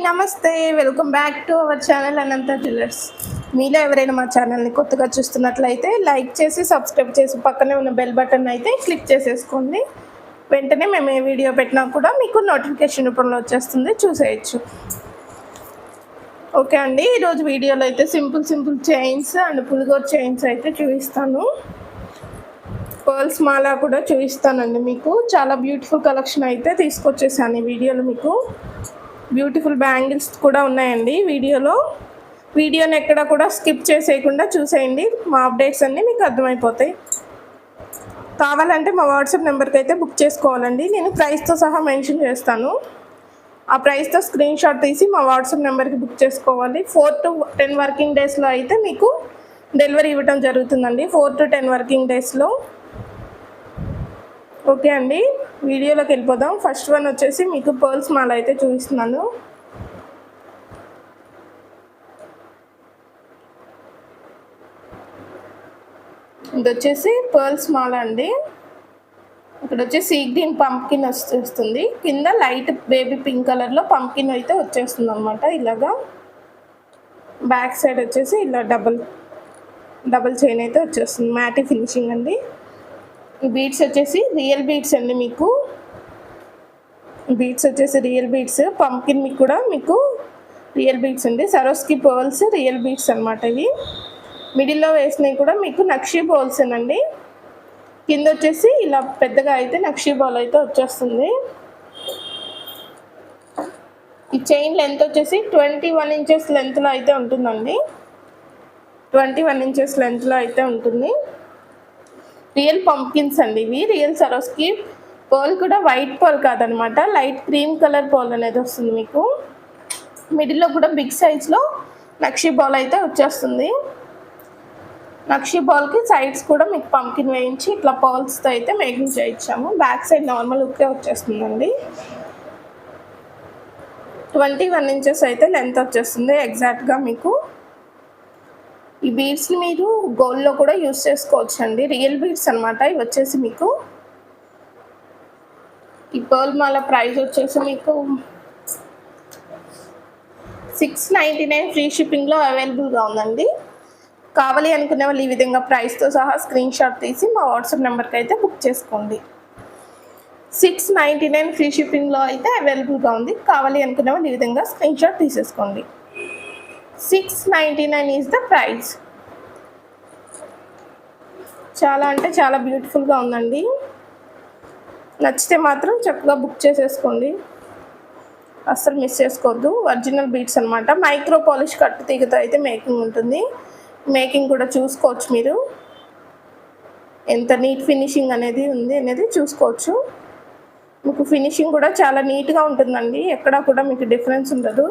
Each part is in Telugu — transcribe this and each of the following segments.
నమస్తే, welcome back to our channel Anantha jewellers. మీలో ఎవరైనా మా ఛానల్ని కొత్తగా చూస్తున్నట్లయితే లైక్ చేసి సబ్స్క్రైబ్ చేసి పక్కనే ఉన్న బెల్ బటన్ అయితే క్లిక్ చేసేసుకోండి. వెంటనే మేము ఏ వీడియో పెట్టినా కూడా మీకు నోటిఫికేషన్ రూపంలో వచ్చేస్తుంది, చూసేయచ్చు. ఓకే అండి, ఈరోజు వీడియోలో అయితే సింపుల్ చైన్స్ అండ్ పులిగోర్ చైన్స్ అయితే చూపిస్తాను. పర్ల్స్ మాల కూడా చూపిస్తానండి. మీకు చాలా బ్యూటిఫుల్ కలెక్షన్ అయితే తీసుకొచ్చేసాను ఈ వీడియోలో. మీకు బ్యూటిఫుల్ బ్యాంగిల్స్ కూడా ఉన్నాయండి వీడియోని ఎక్కడ కూడా స్కిప్ చేసేయకుండా చూసేయండి. మా అప్డేట్స్ అన్నీ మీకు అర్థమైపోతాయి. కావాలంటే మా వాట్సాప్ నెంబర్కి అయితే బుక్ చేసుకోవాలండి. నేను ప్రైస్తో సహా మెన్షన్ చేస్తాను. ఆ ప్రైస్తో స్క్రీన్ షాట్ తీసి మా వాట్సాప్ నెంబర్కి బుక్ చేసుకోవాలి. 4 to 10 వర్కింగ్ డేస్లో అయితే మీకు డెలివరీ ఇవ్వడం జరుగుతుందండి. 4 to 10 వర్కింగ్ డేస్లో. ఓకే అండి, వీడియోలోకి వెళ్ళిపోదాం. ఫస్ట్ వన్ వచ్చేసి మీకు పర్ల్స్ మాల అయితే చూపిస్తున్నాను. ఇది వచ్చేసి పర్ల్స్ మాల అండి. ఇక్కడ వచ్చేసి సీ గ్రీన్ పంప్కిన్ వచ్చేస్తుంది, కింద లైట్ బేబీ పింక్ కలర్లో పంప్కిన్ అయితే వచ్చేస్తుంది అనమాట. ఇలాగా బ్యాక్ సైడ్ వచ్చేసి ఇలా డబల్ చైన్ అయితే వచ్చేస్తుంది. మ్యాటీ ఫినిషింగ్ అండి. ఈ బీడ్స్ వచ్చేసి రియల్ బీడ్స్ అండి. మీకు బీడ్స్ వచ్చేసి రియల్ బీడ్స్, పంప్కిన్ మీకు కూడా మీకు రియల్ బీడ్స్ అండి. సరోస్కి పర్ల్స్ రియల్ బీడ్స్ అనమాట. ఇవి మిడిల్లో వేసినవి కూడా మీకు నక్షీ బౌల్స్ అండి. కింద వచ్చేసి ఇలా పెద్దగా అయితే నక్షీ బౌల్ అయితే వచ్చేస్తుంది. ఈ చైన్ లెంత్ వచ్చేసి 21 inches లెంత్లో అయితే ఉంటుందండి. 21 inches లెంత్లో అయితే ఉంటుంది. రియల్ పంప్కిన్స్ అండి ఇవి. రియల్ సరోస్కి పర్ల్ కూడా వైట్ పర్ల్ కాదనమాట, లైట్ క్రీమ్ కలర్ పర్ల్ అనేది వస్తుంది మీకు. మిడిల్లో కూడా బిగ్ సైజ్లో నక్షీ బాల్ అయితే వచ్చేస్తుంది. నక్షీ బాల్కి సైడ్స్ కూడా మీకు పంప్కిన్ వేయించి ఇట్లా పర్ల్స్తో అయితే మేకింగ్ చేయించాము. బ్యాక్ సైడ్ నార్మల్ ఉక్కే వచ్చేస్తుందండి. 21 inches అయితే లెంత్ వచ్చేస్తుంది ఎగ్జాక్ట్గా మీకు. ఈ బీడ్స్ని మీరు గోల్డ్లో కూడా యూస్ చేసుకోవచ్చు అండి. రియల్ బీడ్స్ అనమాట ఇవి వచ్చేసి మీకు. ఈ పర్ల్ మాల ప్రైస్ వచ్చేసి మీకు 699 ఫ్రీ షిప్పింగ్లో అవైలబుల్గా ఉందండి. కావాలి అనుకునే వాళ్ళు ఈ విధంగా ప్రైస్తో సహా స్క్రీన్ షాట్ తీసి మా వాట్సాప్ నెంబర్కి అయితే బుక్ చేసుకోండి. 699 ఫ్రీ షిప్పింగ్లో అయితే అవైలబుల్గా ఉంది. కావాలి అనుకునే వాళ్ళు ఈ విధంగా స్క్రీన్ షాట్ తీసేసుకోండి. 699 ఈజ్ ద ప్రైస్. చాలా అంటే చాలా బ్యూటిఫుల్గా ఉందండి. నచ్చితే మాత్రం చక్కగా బుక్ చేసేసుకోండి, అస్సలు మిస్ చేసుకోవద్దు. ఒరిజినల్ బీడ్స్ అనమాట. మైక్రో పాలిష్ కట్టు తీగతో అయితే మేకింగ్ ఉంటుంది. మేకింగ్ కూడా చూసుకోవచ్చు మీరు, ఎంత నీట్ ఫినిషింగ్ అనేది ఉంది అనేది చూసుకోవచ్చు. మీకు ఫినిషింగ్ కూడా చాలా నీట్గా ఉంటుందండి, ఎక్కడా కూడా మీకు డిఫరెన్స్ ఉండదు.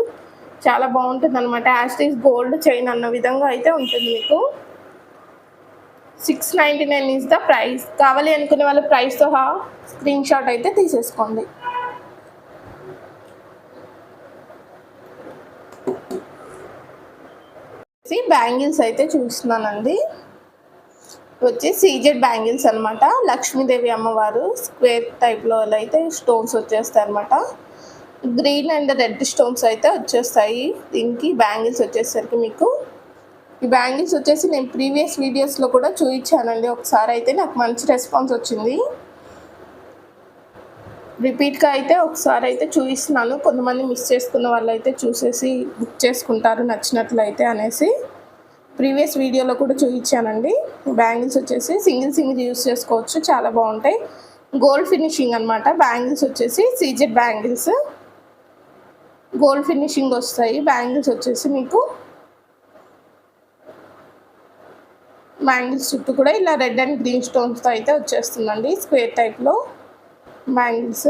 చాలా బాగుంటుంది అనమాట. యాస్టీస్ గోల్డ్ చైన్ అన్న విధంగా అయితే ఉంటుంది మీకు. 699 ఈజ్ ద ప్రైస్. కావాలి అనుకునే వాళ్ళ ప్రైస్తో స్క్రీన్ షాట్ అయితే తీసేసుకోండి. బ్యాంగిల్స్ అయితే చూస్తున్నానండి. వచ్చి సీజెడ్ బ్యాంగిల్స్ అనమాట. లక్ష్మీదేవి అమ్మవారు స్క్వేర్ టైప్లో అయితే స్టోన్స్ వచ్చేస్తాయి అనమాట. గ్రీన్ అండ్ రెడ్ స్టోన్స్ అయితే వచ్చేస్తాయి దీనికి. బ్యాంగిల్స్ వచ్చేసరికి మీకు ఈ బ్యాంగిల్స్ వచ్చేసి నేను ప్రీవియస్ వీడియోస్లో కూడా చూపించానండి ఒకసారి. అయితే నాకు మంచి రెస్పాన్స్ వచ్చింది. రిపీట్గా అయితే ఒకసారి అయితే చూపిస్తున్నాను. కొంతమంది మిస్ చేసుకున్న వాళ్ళు అయితే చూసేసి బుక్ చేసుకుంటారు నచ్చినట్లయితే అనేసి. ప్రీవియస్ వీడియోలో కూడా చూపించానండి. బ్యాంగిల్స్ వచ్చేసి సింగిల్ యూస్ చేసుకోవచ్చు, చాలా బాగుంటాయి. గోల్డ్ ఫినిషింగ్ అనమాట. బ్యాంగిల్స్ వచ్చేసి సీజెడ్ బ్యాంగిల్స్, గోల్డ్ ఫినిషింగ్ వస్తాయి. బ్యాంగిల్స్ వచ్చేసి మీకు బ్యాంగిల్స్ చుట్టూ కూడా ఇలా రెడ్ అండ్ గ్రీన్ స్టోన్స్తో అయితే వచ్చేస్తుందండి స్క్వేర్ టైప్లో బ్యాంగిల్స్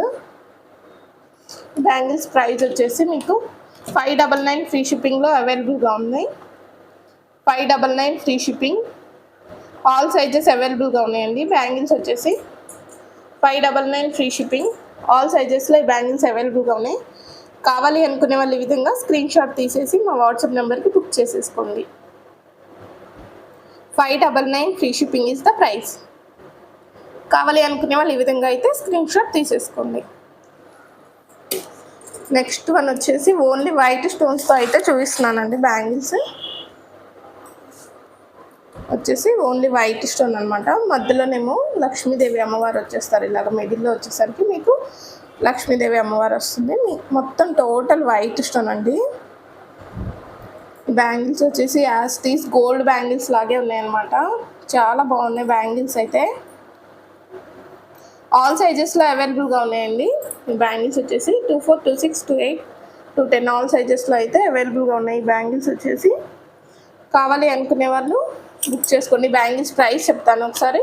ప్రైస్ వచ్చేసి మీకు 599 ఫ్రీ షిప్పింగ్లో అవైలబుల్గా ఉన్నాయి. 599 ఫ్రీ షిప్పింగ్, ఆల్ సైజెస్ అవైలబుల్గా ఉన్నాయండి. బ్యాంగిల్స్ వచ్చేసి 599 ఫ్రీ షిప్పింగ్, ఆల్ సైజెస్లో ఈ బ్యాంగిల్స్ అవైలబుల్గా ఉన్నాయి. కావాలి అనుకునే వాళ్ళు ఈ విధంగా స్క్రీన్ షాట్ తీసేసి మా వాట్సాప్ నెంబర్కి బుక్ చేసేసుకోండి. 599 free shipping is the price. కావాలి అనుకునే వాళ్ళు ఈ విధంగా అయితే స్క్రీన్ షాట్ తీసేసుకోండి. నెక్స్ట్ వన్ వచ్చేసి ఓన్లీ వైట్ స్టోన్స్తో అయితే చూపిస్తున్నానండి. బ్యాంగిల్స్ వచ్చేసి ఓన్లీ వైట్ స్టోన్ అనమాట. మధ్యలోనేమో లక్ష్మీదేవి అమ్మవారు వచ్చేస్తారు. ఇలాగ మిడిల్లో వచ్చేసరికి మీకు లక్ష్మీదేవి అమ్మవారు వస్తుంది. మొత్తం టోటల్ వైట్ స్టోన్ అండి. బ్యాంగిల్స్ వచ్చేసి యాస్టీస్ గోల్డ్ బ్యాంగిల్స్ లాగే ఉన్నాయన్నమాట. చాలా బాగున్నాయి బ్యాంగిల్స్ అయితే. ఆల్ సైజెస్లో అవైలబుల్గా ఉన్నాయండి. ఈ బ్యాంగిల్స్ వచ్చేసి 24, 26, 28, 210 ఆల్ సైజెస్లో అయితే అవైలబుల్గా ఉన్నాయి. ఈ బ్యాంగిల్స్ వచ్చేసి కావాలి అనుకునే వాళ్ళు బుక్ చేసుకోండి. బ్యాంగిల్స్ ప్రైస్ చెప్తాను ఒకసారి.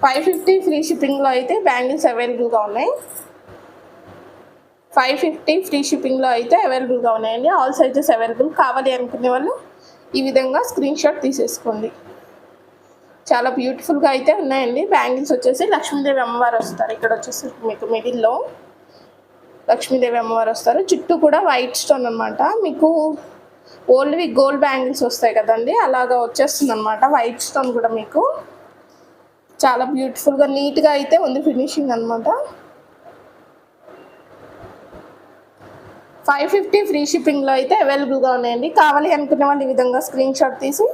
550 ఫ్రీ షిప్పింగ్లో అయితే బ్యాంగిల్స్ అవైలబుల్గా ఉన్నాయి. 550 ఫ్రీ షిప్పింగ్లో అయితే అవైలబుల్గా ఉన్నాయండి. All sizes available. కావాలి అనుకునే వాళ్ళు ఈ విధంగా స్క్రీన్ షాట్ తీసేసుకోండి. చాలా బ్యూటిఫుల్గా అయితే ఉన్నాయండి. బ్యాంగిల్స్ వచ్చేసి లక్ష్మీదేవి అమ్మవారు వస్తారు. ఇక్కడ వచ్చేసి మీకు మిడిల్లో లక్ష్మీదేవి అమ్మవారు వస్తారు. చుట్టూ కూడా వైట్ స్టోన్ అనమాట. మీకు ఓన్లీ గోల్డ్ బ్యాంగిల్స్ వస్తాయి కదండి, అలాగా వచ్చేస్తుంది అనమాట. వైట్ స్టోన్ కూడా మీకు చాలా బ్యూటిఫుల్గా నీట్గా అయితే ఉంది ఫినిషింగ్ అనమాట. 550 ఫ్రీ షిప్పింగ్లో అయితే అవైలబుల్గా ఉన్నాయండి. కావాలి అనుకునే వాళ్ళు ఈ విధంగా స్క్రీన్ షాట్ తీసి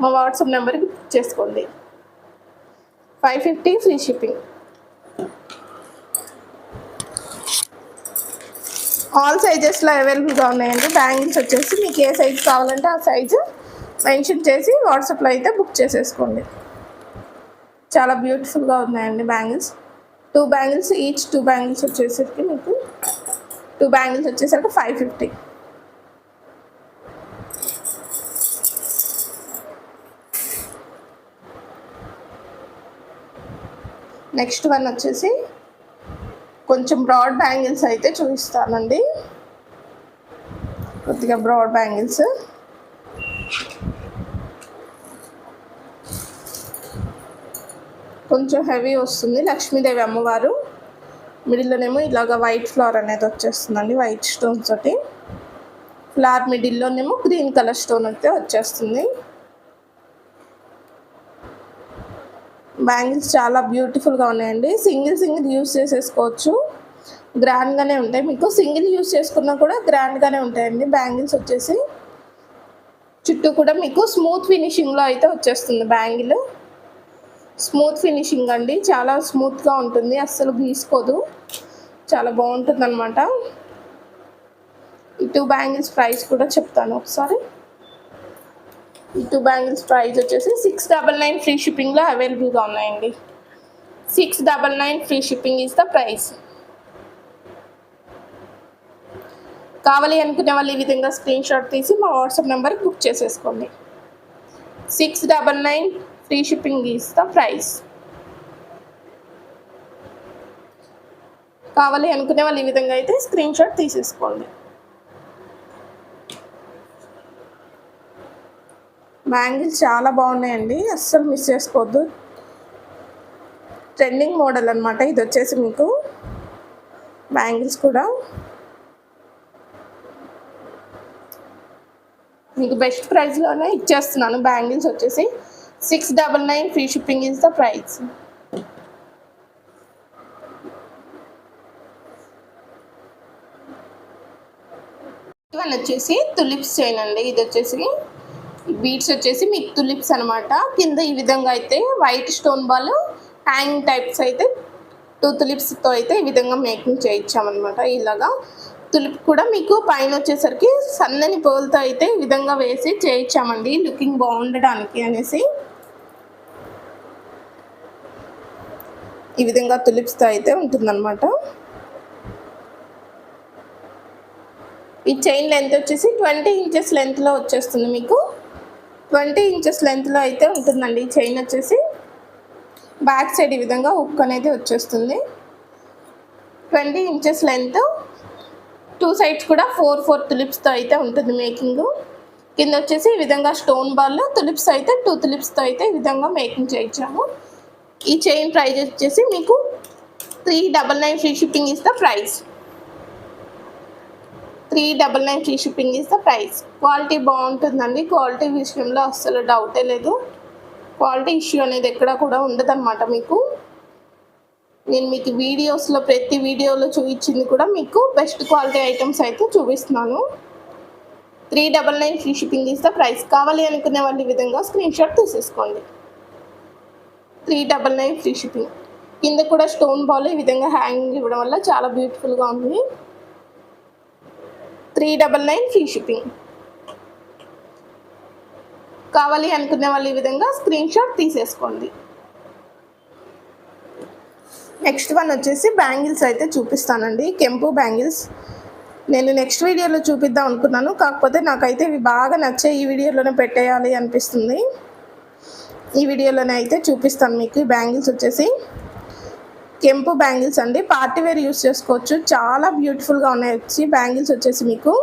మా వాట్సాప్ నెంబర్కి బుక్ చేసుకోండి. 550 ఫ్రీ షిప్పింగ్. ఆల్ సైజెస్లో అవైలబుల్గా ఉన్నాయండి. బ్యాంగిల్స్ వచ్చేసి మీకు ఏ సైజ్ కావాలంటే ఆ సైజు మెన్షన్ చేసి వాట్సాప్లో అయితే బుక్ చేసేసుకోండి. చాలా బ్యూటిఫుల్గా ఉన్నాయండి బ్యాంగిల్స్. 2 బ్యాంగిల్స్ ఈచ్ 2 బ్యాంగిల్స్ వచ్చేసరికి మీకు 2 బ్యాంగిల్స్ వచ్చేసరికి 550. నెక్స్ట్ వన్ వచ్చేసి కొంచెం బ్రాడ్ బ్యాంగిల్స్ అయితే చూపిస్తానండి. కొద్దిగా బ్రాడ్ బ్యాంగిల్స్ కొంచెం హెవీ వస్తుంది. లక్ష్మీదేవి అమ్మవారు మిడిల్లోనేమో ఇలాగ వైట్ ఫ్లవర్ అనేది వచ్చేస్తుందండి. వైట్ స్టోన్స్ తోటి ఫ్లవర్ మిడిల్లోనేమో గ్రీన్ కలర్ స్టోన్ అయితే వచ్చేస్తుంది. బ్యాంగిల్స్ చాలా బ్యూటిఫుల్గా ఉన్నాయండి. సింగిల్ యూస్ చేసేసుకోవచ్చు. గ్రాండ్గానే ఉంటాయి. మీకు సింగిల్ యూస్ చేసుకున్నా కూడా గ్రాండ్గానే ఉంటాయండి. బ్యాంగిల్స్ వచ్చేసి చుట్టూ కూడా మీకు స్మూత్ ఫినిషింగ్లో అయితే వచ్చేస్తుంది. బ్యాంగిల్ స్మూత్ ఫినిషింగ్ అండి. చాలా స్మూత్గా ఉంటుంది, అస్సలు గీసుకోదు. చాలా బాగుంటుంది అనమాట. ఈ 2 బ్యాంగిల్స్ ప్రైస్ కూడా చెప్తాను ఒకసారి. ఈ 2 బ్యాంగిల్స్ ప్రైస్ వచ్చేసి 699 ఫ్రీ షిప్పింగ్లో అవైలబుల్గా ఉన్నాయండి. 699 free shipping is the price. కావాలి అనుకునే వాళ్ళు ఈ విధంగా స్క్రీన్ షాట్ తీసి మా వాట్సాప్ నెంబర్కి బుక్ చేసేసుకోండి. 699 free shipping is the price. కావాలి అనుకునే వాళ్ళు ఈ విధంగా అయితే స్క్రీన్ షాట్ తీసేసుకోండి. బ్యాంగిల్స్ చాలా బాగున్నాయండి, అస్సలు మిస్ చేసుకోవద్దు. ట్రెండింగ్ మోడల్ అనమాట ఇది వచ్చేసి మీకు. బ్యాంగిల్స్ కూడా మీకు బెస్ట్ ప్రైస్లోనే ఇచ్చేస్తున్నాను. బ్యాంగిల్స్ వచ్చేసి 699 free shipping is the price. ఇవన్నీ వచ్చేసి తులిప్స్ చైన్ అండి. ఇది వచ్చేసి బీడ్స్ వచ్చేసి మీకు తులిప్స్ అనమాట. కింద ఈ విధంగా అయితే white stone ball hanging types అయితే 2 తులిప్స్తో అయితే ఈ విధంగా మేకింగ్ చేయించామన్నమాట. ఇలాగా తులిప్ కూడా మీకు పైన వచ్చేసరికి సన్నని పోల్తో అయితే ఈ విధంగా వేసి చేయించామండి, లుకింగ్ బాగుండడానికి అనేసి. ఈ విధంగా తులిప్స్తో అయితే ఉంటుందన్నమాట. ఈ చైన్ లెంత్ వచ్చేసి 20 ఇంచెస్ లెంత్లో వచ్చేస్తుంది. మీకు 20 ఇంచెస్ లెంత్లో అయితే ఉంటుందండి. ఈ చైన్ వచ్చేసి బ్యాక్ సైడ్ ఈ విధంగా హుక్ అనేది వచ్చేస్తుంది. 20 ఇంచెస్ లెంత్, 2 సైడ్స్ కూడా 4 తులిప్స్తో అయితే ఉంటుంది మేకింగ్. కింద వచ్చేసి ఈ విధంగా స్టోన్ బాల్ తులిప్స్ అయితే 2 తులిప్స్తో అయితే ఈ విధంగా మేకింగ్ చేయించాము. ఈ చైన్ ప్రైస్ వచ్చేసి మీకు 399 free shipping is the price. 399 free shipping is the price. Quality బాగుంటుందండి. క్వాలిటీ విషయంలో అస్సలు డౌటే లేదు. క్వాలిటీ ఇష్యూ అనేది ఎక్కడ కూడా ఉండదన్నమాట మీకు. నేను మీకు వీడియోస్లో ప్రతి వీడియోలో చూపించింది కూడా మీకు బెస్ట్ క్వాలిటీ ఐటమ్స్ అయితే చూపిస్తున్నాను. 399 free shipping is the price. కావాలి అనుకునే వాళ్ళు ఈ విధంగా స్క్రీన్ షాట్ తీసేసుకోండి. 399 ఫ్రీ షిప్పింగ్. కింద కూడా స్టోన్ బాల్ ఈ విధంగా హ్యాంగింగ్ ఇవ్వడం వల్ల చాలా బ్యూటిఫుల్గా ఉంది. 399 ఫ్రీ షిప్పింగ్. కావాలి అనుకునే వాళ్ళు ఈ విధంగా స్క్రీన్ షాట్ తీసేసుకోండి. నెక్స్ట్ వన్ వచ్చేసి బ్యాంగిల్స్ అయితే చూపిస్తానండి. కెంపు బ్యాంగిల్స్ నేను నెక్స్ట్ వీడియోలో చూపిద్దాం అనుకున్నాను, కాకపోతే నాకైతే ఇవి బాగా నచ్చాయి. ఈ వీడియోలోనే పెట్టేయాలి అనిపిస్తుంది. ఈ వీడియోలోనే అయితే చూపిస్తాను మీకు. ఈ బ్యాంగిల్స్ వచ్చేసి కెంపు బ్యాంగిల్స్ అండి. పార్టీ వేర్ యూస్ చేసుకోవచ్చు. చాలా బ్యూటిఫుల్గా ఉన్నాయి వచ్చి బ్యాంగిల్స్ వచ్చేసి మీకు.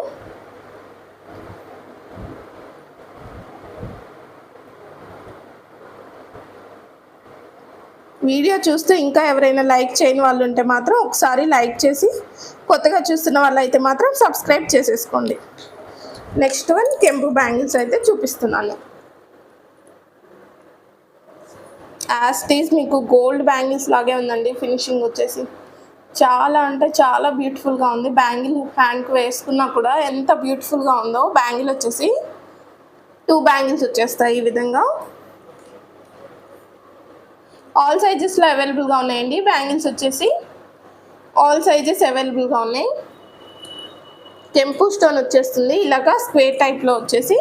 వీడియో చూస్తే ఇంకా ఎవరైనా లైక్ చేయని వాళ్ళు ఉంటే మాత్రం ఒకసారి లైక్ చేసి, కొత్తగా చూస్తున్న వాళ్ళు అయితే మాత్రం సబ్స్క్రైబ్ చేసేసుకోండి. నెక్స్ట్ వన్ కెంపు బ్యాంగిల్స్ అయితే చూపిస్తున్నాను. యాస్టీస్ మీకు గోల్డ్ బ్యాంగిల్స్ లాగే ఉందండి. ఫినిషింగ్ వచ్చేసి చాలా అంటే చాలా బ్యూటిఫుల్గా ఉంది. బ్యాంగిల్ హ్యాండ్కి వేసుకున్నా కూడా ఎంత బ్యూటిఫుల్గా ఉందో. బ్యాంగిల్ వచ్చేసి 2 బ్యాంగిల్స్ వచ్చేస్తాయి ఈ విధంగా. ఆల్ సైజెస్లో అవైలబుల్గా ఉన్నాయండి. బ్యాంగిల్స్ వచ్చేసి ఆల్ సైజెస్ అవైలబుల్గా ఉన్నాయి. కెంపు స్టోన్ వచ్చేస్తుంది ఇలాగా స్క్వేర్ టైప్లో వచ్చేసి,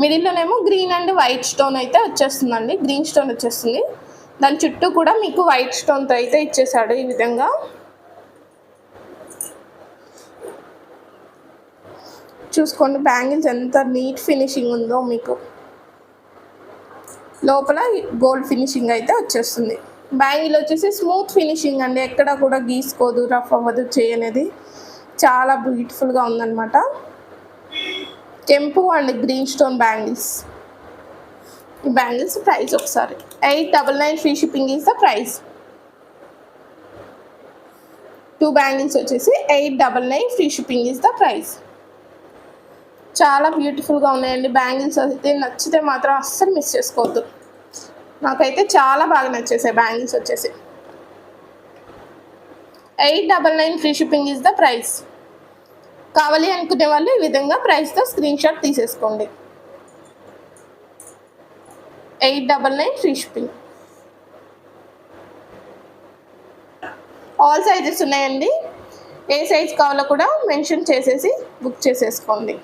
మిడిల్లోనేమో గ్రీన్ అండ్ వైట్ స్టోన్ అయితే వచ్చేస్తుందండి. గ్రీన్ స్టోన్ వచ్చేస్తుంది. దాని చుట్టూ కూడా మీకు వైట్ స్టోన్తో అయితే ఇచ్చేసాడు ఈ విధంగా. చూసుకోండి బ్యాంగిల్స్ ఎంత నీట్ ఫినిషింగ్ ఉందో మీకు. లోపల గోల్డ్ ఫినిషింగ్ అయితే వచ్చేస్తుంది. బ్యాంగిల్ వచ్చేసి స్మూత్ ఫినిషింగ్ అండి. ఎక్కడ కూడా గీసుకోదు, రఫ్ అవ్వదు చేయనేది. చాలా బ్యూటిఫుల్గా ఉందన్నమాట. కెంపు అండ్ గ్రీన్ స్టోన్ బ్యాంగిల్స్. ఈ బ్యాంగిల్స్ ప్రైస్ ఒకసారి 899 free shipping is the price. 2 bangles వచ్చేసి 899 free shipping is the price. చాలా బ్యూటిఫుల్గా ఉన్నాయండి బ్యాంగిల్స్. అయితే నచ్చితే మాత్రం అస్సలు మిస్ చేసుకోవద్దు. నాకైతే చాలా బాగా నచ్చేసాయి బ్యాంగిల్స్ వచ్చేసి. 899 free shipping is the price. కావాలి అనుకునే వాళ్ళు ఈ విధంగా ప్రైస్తో స్క్రీన్ షాట్ తీసేసుకోండి. 899 ఫ్రీ షిప్పింగ్. ఆల్ సైజెస్ ఉన్నాయండి. ఏ సైజ్ కావాలో కూడా మెన్షన్ చేసేసి బుక్ చేసేసుకోండి.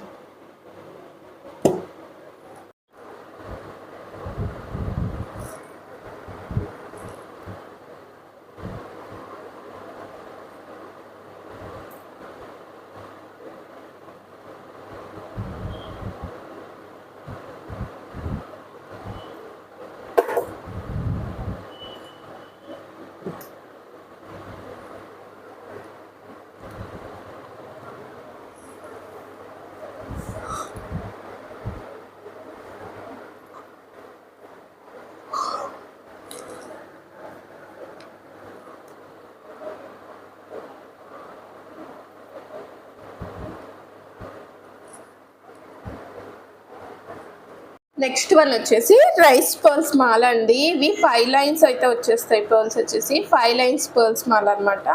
నెక్స్ట్ వన్ వచ్చేసి రైస్ పర్ల్స్ మాల అండి. ఇవి 5 లైన్స్ అయితే వచ్చేస్తాయి. పర్ల్స్ వచ్చేసి 5 లైన్స్ పర్ల్స్ మాల అనమాట.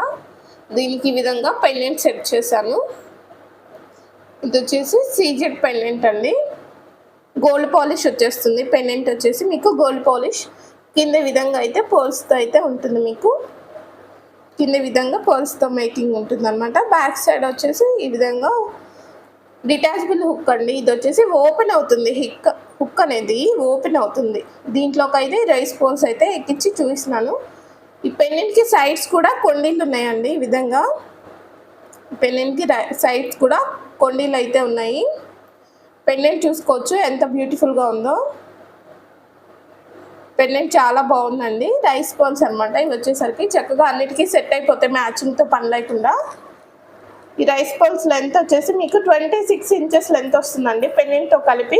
దీనికి ఈ విధంగా పెండెంట్ సెట్ చేశాను. ఇది వచ్చేసి సీజెడ్ పెండెంట్ అండి. గోల్డ్ పాలిష్ వచ్చేస్తుంది. పెండెంట్ వచ్చేసి మీకు గోల్డ్ పాలిష్. కింద విధంగా అయితే పర్ల్స్తో అయితే ఉంటుంది మీకు. కింద విధంగా పర్ల్స్తో మేకింగ్ ఉంటుంది అనమాట. బ్యాక్ సైడ్ వచ్చేసి ఈ విధంగా డిటాచబుల్ హుక్ అండి. ఇది వచ్చేసి ఓపెన్ అవుతుంది. హుక్ అనేది ఓపెన్ అవుతుంది. దీంట్లోకి అయితే రైస్ పర్ల్స్ అయితే ఎక్కించి చూపిస్తున్నాను. ఈ పెండెంట్కి సైడ్స్ కూడా కొండీలు ఉన్నాయండి. ఈ విధంగా పెండెంట్కి సైడ్స్ కూడా కొండీలు అయితే ఉన్నాయి. పెండెంట్ చూసుకోవచ్చు ఎంత బ్యూటిఫుల్గా ఉందో. పెండెంట్ చాలా బాగుందండి. రైస్ పర్ల్స్ అనమాట. ఇవి వచ్చేసరికి చక్కగా అన్నిటికీ సెట్ అయిపోతాయి మ్యాచింగ్తో పని లేకుండా. ఈ రైస్ పర్ల్స్ లెంత్ వచ్చేసి మీకు 26 ఇంచెస్ లెంత్ వస్తుందండి. పెండెంట్తో కలిపి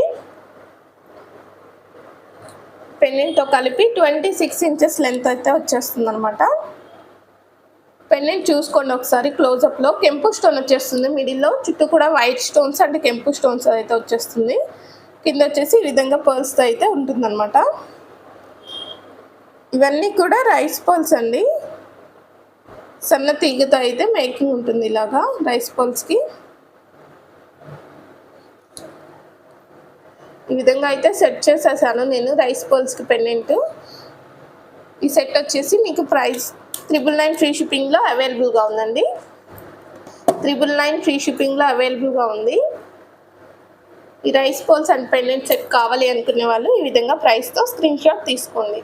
26 ఇంచెస్ లెంత్ అయితే వచ్చేస్తుంది అనమాట. పెండెంట్ చూసుకోండి ఒకసారి క్లోజప్లో. కెంపు స్టోన్ వచ్చేస్తుంది మిడిల్లో. చుట్టూ కూడా వైట్ స్టోన్స్ అంటే కెంపు స్టోన్స్ అయితే వచ్చేస్తుంది. కింద వచ్చేసి ఈ విధంగా పర్ల్స్తో అయితే ఉంటుందన్నమాట. ఇవన్నీ కూడా రైస్ పర్ల్స్ అండి. సన్న తీగతో అయితే మేకింగ్ ఉంటుంది ఇలాగా రైస్ పర్ల్స్కి. ఈ విధంగా అయితే సెట్ చేసేసాను నేను రైస్ పర్ల్స్కి పెండెంట్. ఈ సెట్ వచ్చేసి మీకు ప్రైస్ 999 ఫ్రీ షిప్పింగ్లో అవైలబుల్గా ఉందండి. 999 ఫ్రీ షిప్పింగ్లో అవైలబుల్గా ఉంది. ఈ rice pearls and pendant set కావాలి అనుకునే వాళ్ళు ఈ విధంగా ప్రైస్తో స్క్రీన్ షాట్ తీసుకోండి.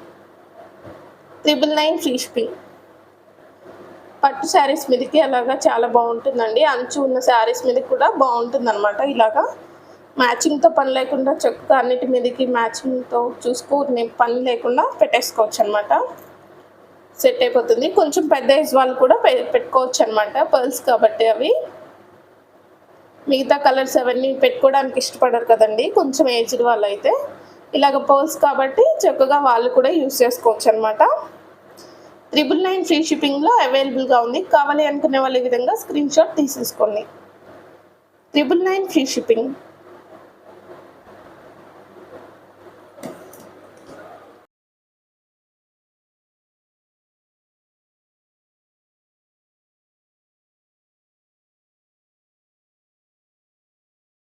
999 ఫ్రీ షిప్పింగ్. పట్టు శారీస్ మీదకి అలాగా చాలా బాగుంటుందండి. అంచు ఉన్న శారీస్ మీద కూడా బాగుంటుంది అనమాట. ఇలాగా మ్యాచింగ్తో పని లేకుండా చక్కగా అన్నిటి మీదకి మ్యాచింగ్తో చూసుకునే పని లేకుండా పెట్టేసుకోవచ్చు అనమాట. సెట్ అయిపోతుంది. కొంచెం పెద్ద ఏజ్ వాళ్ళు కూడా పెట్టుకోవచ్చు అనమాట. పర్ల్స్ కాబట్టి అవి మిగతా కలర్స్ అవన్నీ పెట్టుకోవడానికి ఇష్టపడరు కదండి కొంచెం ఏజ్డ్ వాళ్ళు అయితే. ఇలాగ పర్ల్స్ కాబట్టి చక్కగా వాళ్ళు కూడా యూస్ చేసుకోవచ్చు అనమాట. 999 ఫ్రీ షిప్పింగ్లో అవైలబుల్గా ఉంది. కావాలి అనుకునే వాళ్ళు ఈ విధంగా స్క్రీన్ షాట్ తీసేసుకోండి. 999 ఫ్రీ షిప్పింగ్.